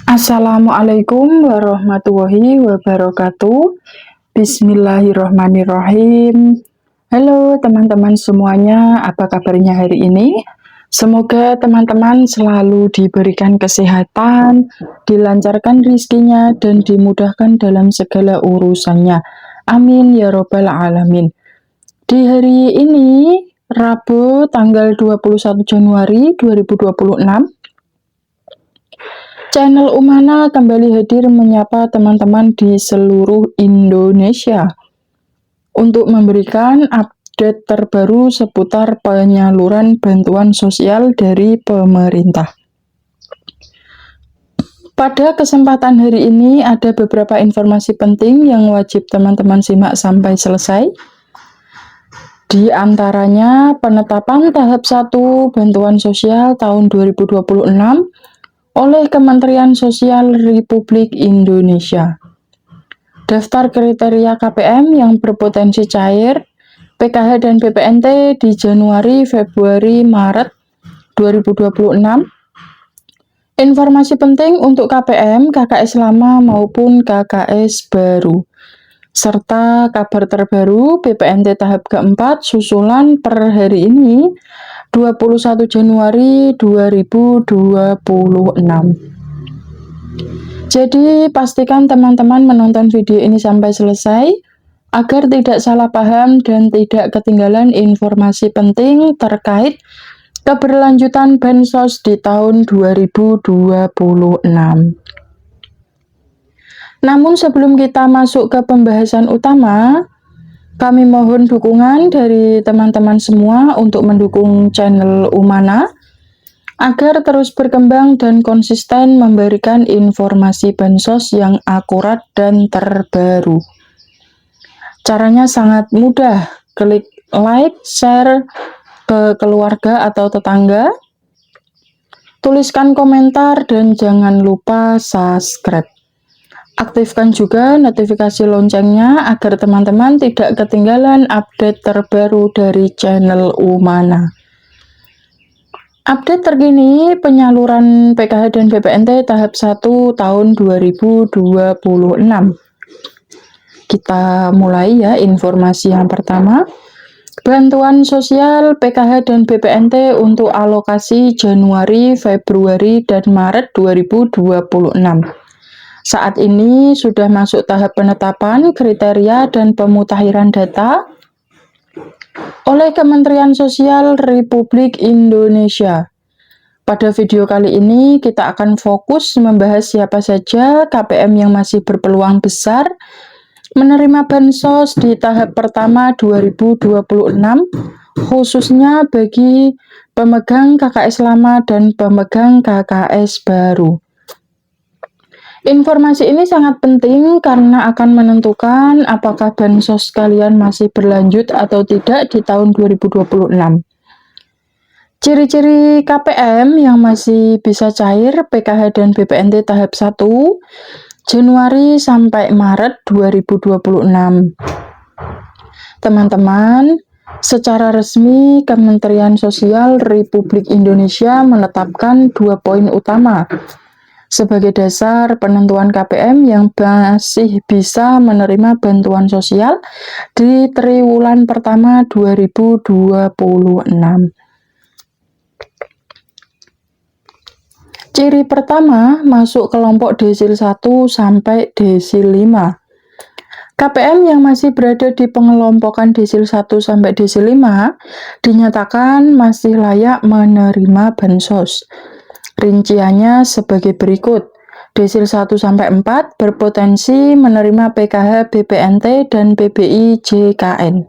Assalamualaikum warahmatullahi wabarakatuh. Bismillahirrohmanirrohim. Halo teman-teman semuanya, apa kabarnya hari ini? Semoga teman-teman selalu diberikan kesehatan, dilancarkan rizkinya, dan dimudahkan dalam segala urusannya. Amin ya robbal alamin. Di hari ini, Rabu tanggal 21 Januari 2026, Channel Umana kembali hadir menyapa teman-teman di seluruh Indonesia untuk memberikan update terbaru seputar penyaluran bantuan sosial dari pemerintah. Pada kesempatan hari ini ada beberapa informasi penting yang wajib teman-teman simak sampai selesai. Di antaranya penetapan tahap 1 bantuan sosial tahun 2026 oleh Kementerian Sosial Republik Indonesia. Daftar kriteria KPM yang berpotensi cair, PKH dan BPNT di Januari, Februari, Maret 2026. Informasi penting untuk KPM, KKS lama maupun KKS baru. Serta kabar terbaru BPNT tahap keempat susulan per hari ini 21 Januari 2026. Jadi pastikan teman-teman menonton video ini sampai selesai agar tidak salah paham dan tidak ketinggalan informasi penting terkait keberlanjutan Bansos di tahun 2026. Namun sebelum kita masuk ke pembahasan utama, kami mohon dukungan dari teman-teman semua untuk mendukung channel Umana agar terus berkembang dan konsisten memberikan informasi bansos yang akurat dan terbaru. Caranya sangat mudah, klik like, share ke keluarga atau tetangga, tuliskan komentar dan jangan lupa subscribe. Aktifkan juga notifikasi loncengnya agar teman-teman tidak ketinggalan update terbaru dari channel Umana. Update terkini penyaluran PKH dan BPNT tahap 1 tahun 2026. Kita mulai ya informasi yang pertama. Bantuan sosial PKH dan BPNT untuk alokasi Januari, Februari, dan Maret 2026. Saat ini sudah masuk tahap penetapan kriteria dan pemutakhiran data oleh Kementerian Sosial Republik Indonesia. Pada video kali ini kita akan fokus membahas siapa saja KPM yang masih berpeluang besar menerima bansos di tahap pertama 2026, khususnya bagi pemegang KKS lama dan pemegang KKS baru. Informasi ini sangat penting karena akan menentukan apakah bansos kalian masih berlanjut atau tidak di tahun 2026. Ciri-ciri KPM yang masih bisa cair PKH dan BPNT tahap 1 Januari sampai Maret 2026. Teman-teman, secara resmi Kementerian Sosial Republik Indonesia menetapkan 2 poin utama sebagai dasar penentuan KPM yang masih bisa menerima bantuan sosial di triwulan pertama 2026. Ciri pertama, masuk kelompok desil 1 sampai desil 5. KPM yang masih berada di pengelompokan desil 1 sampai desil 5 dinyatakan masih layak menerima bansos. Rinciannya sebagai berikut. Desil 1 sampai 4 berpotensi menerima PKH, BPNT, dan PBI JKN.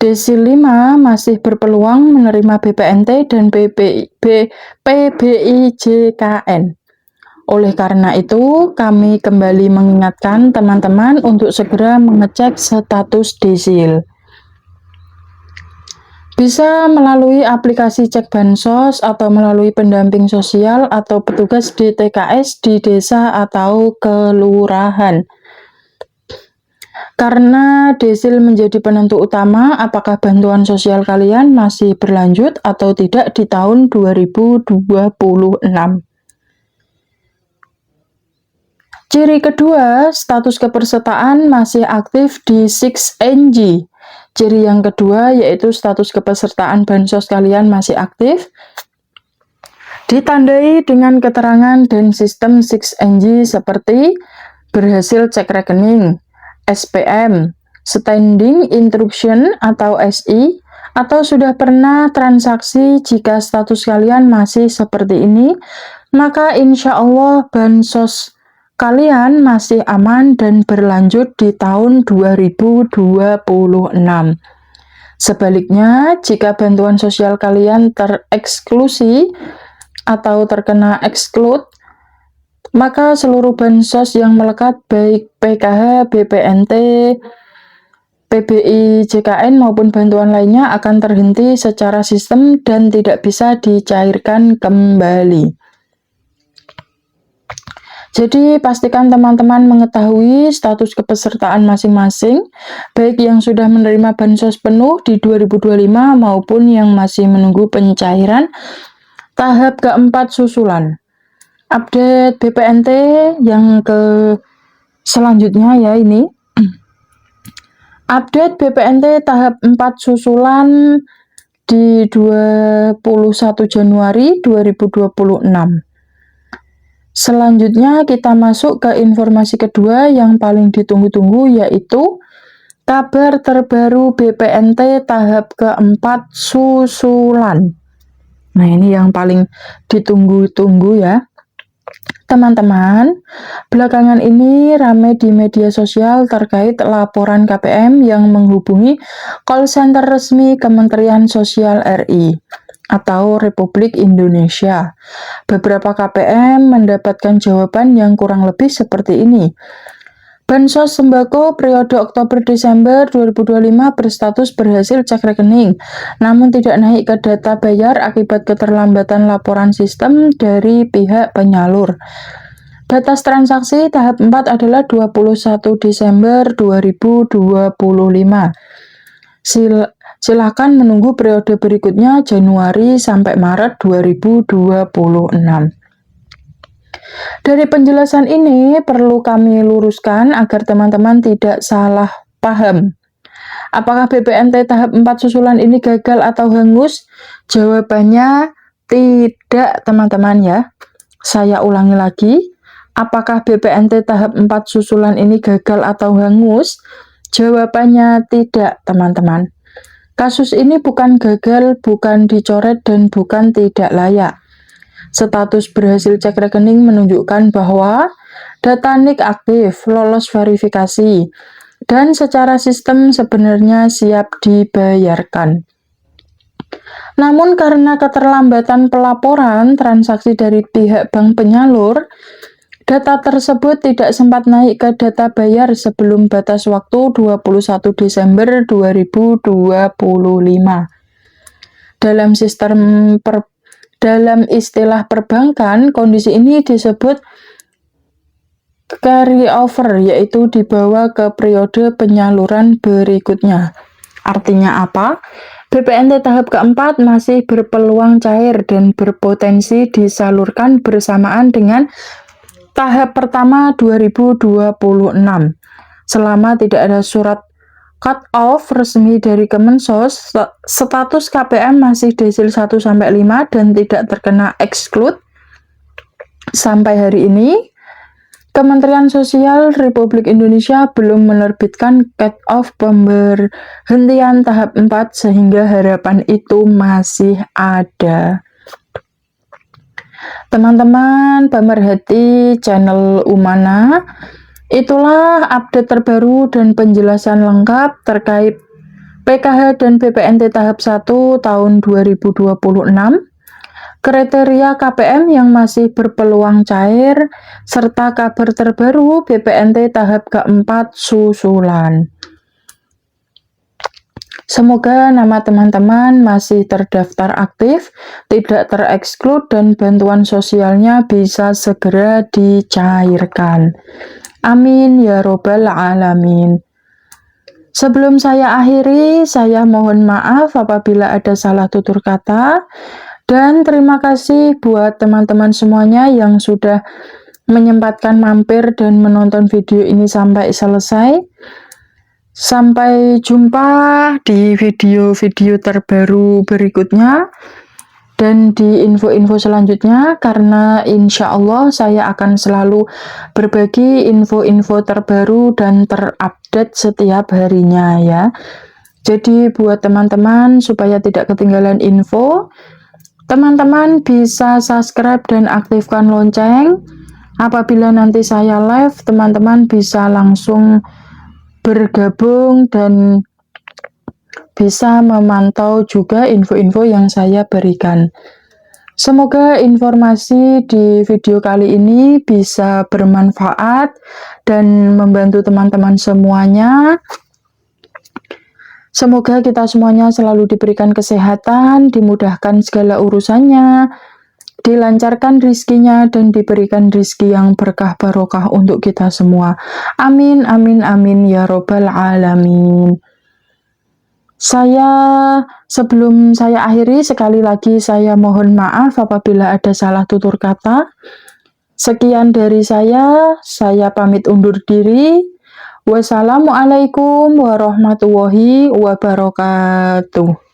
Desil 5 masih berpeluang menerima BPNT dan PBI JKN. Oleh karena itu, kami kembali mengingatkan teman-teman untuk segera mengecek status desil. Bisa melalui aplikasi cek bansos atau melalui pendamping sosial atau petugas DTKS di desa atau kelurahan. Karena desil menjadi penentu utama apakah bantuan sosial kalian masih berlanjut atau tidak di tahun 2026. Ciri kedua, status kepesertaan masih aktif di 6NG. Ciri yang kedua yaitu status kepesertaan bansos kalian masih aktif, ditandai dengan keterangan dan sistem 6NG seperti berhasil cek rekening, SPM, Standing Instruction atau SI, atau sudah pernah transaksi. Jika status kalian masih seperti ini, maka insya Allah bansos kalian masih aman dan berlanjut di tahun 2026. Sebaliknya, jika bantuan sosial kalian tereksklusi atau terkena exclude, maka seluruh bansos yang melekat baik PKH, BPNT, PBI, JKN maupun bantuan lainnya akan terhenti secara sistem dan tidak bisa dicairkan kembali. Jadi pastikan teman-teman mengetahui status kepesertaan masing-masing, baik yang sudah menerima bansos penuh di 2025 maupun yang masih menunggu pencairan tahap keempat susulan. Update BPNT yang ke selanjutnya ya ini. Update BPNT tahap 4 susulan di 21 Januari 2026. Selanjutnya kita masuk ke informasi kedua yang paling ditunggu-tunggu, yaitu kabar terbaru BPNT tahap keempat susulan. Nah, ini yang paling ditunggu-tunggu ya. Teman-teman, belakangan ini ramai di media sosial terkait laporan KPM yang menghubungi call center resmi Kementerian Sosial RI atau Republik Indonesia. Beberapa KPM mendapatkan jawaban yang kurang lebih seperti ini. Bansos sembako periode Oktober-Desember 2025 berstatus berhasil cek rekening, namun tidak naik ke data bayar akibat keterlambatan laporan sistem dari pihak penyalur. Batas transaksi tahap 4 adalah 21 Desember 2025. Silakan menunggu periode berikutnya Januari sampai Maret 2026. Dari penjelasan ini perlu kami luruskan agar teman-teman tidak salah paham. Apakah BPNT tahap 4 susulan ini gagal atau hangus? Jawabannya tidak, teman-teman ya. Saya ulangi lagi. Apakah BPNT tahap 4 susulan ini gagal atau hangus? Jawabannya tidak, teman-teman. Kasus ini bukan gagal, bukan dicoret, dan bukan tidak layak. Status berhasil cek rekening menunjukkan bahwa data NIK aktif, lolos verifikasi, dan secara sistem sebenarnya siap dibayarkan. Namun karena keterlambatan pelaporan transaksi dari pihak bank penyalur, data tersebut tidak sempat naik ke data bayar sebelum batas waktu 21 Desember 2025. Dalam istilah perbankan, kondisi ini disebut carry over, yaitu dibawa ke periode penyaluran berikutnya. Artinya apa? BPNT tahap keempat masih berpeluang cair dan berpotensi disalurkan bersamaan dengan tahap pertama 2026. Selama tidak ada surat cut off resmi dari Kemensos, status KPM masih desil 1-5 dan tidak terkena exclude. Sampai hari ini, Kementerian Sosial Republik Indonesia belum menerbitkan cut off pemberhentian tahap 4 sehingga harapan itu masih ada. Teman-teman pemerhati channel Umana, itulah update terbaru dan penjelasan lengkap terkait PKH dan BPNT tahap 1 tahun 2026, kriteria KPM yang masih berpeluang cair, serta kabar terbaru BPNT tahap keempat susulan. Semoga nama teman-teman masih terdaftar aktif, tidak tereksklude, dan bantuan sosialnya bisa segera dicairkan. Amin ya robbal alamin. Sebelum saya akhiri, saya mohon maaf apabila ada salah tutur kata, dan terima kasih buat teman-teman semuanya yang sudah menyempatkan mampir dan menonton video ini sampai selesai. Sampai jumpa di video-video terbaru berikutnya dan di info-info selanjutnya, karena insya Allah saya akan selalu berbagi info-info terbaru dan terupdate setiap harinya ya. Jadi buat teman-teman supaya tidak ketinggalan info, teman-teman bisa subscribe dan aktifkan lonceng. Apabila nanti saya live, teman-teman bisa langsung bergabung dan bisa memantau juga info-info yang saya berikan. Semoga informasi di video kali ini bisa bermanfaat dan membantu teman-teman semuanya. Semoga kita semuanya selalu diberikan kesehatan, dimudahkan segala urusannya, dilancarkan rizkinya, dan diberikan rizki yang berkah barokah untuk kita semua. Amin, amin, amin, ya robbal alamin. Sebelum saya akhiri, sekali lagi saya mohon maaf apabila ada salah tutur kata. Sekian dari saya pamit undur diri. Wassalamualaikum warahmatullahi wabarakatuh.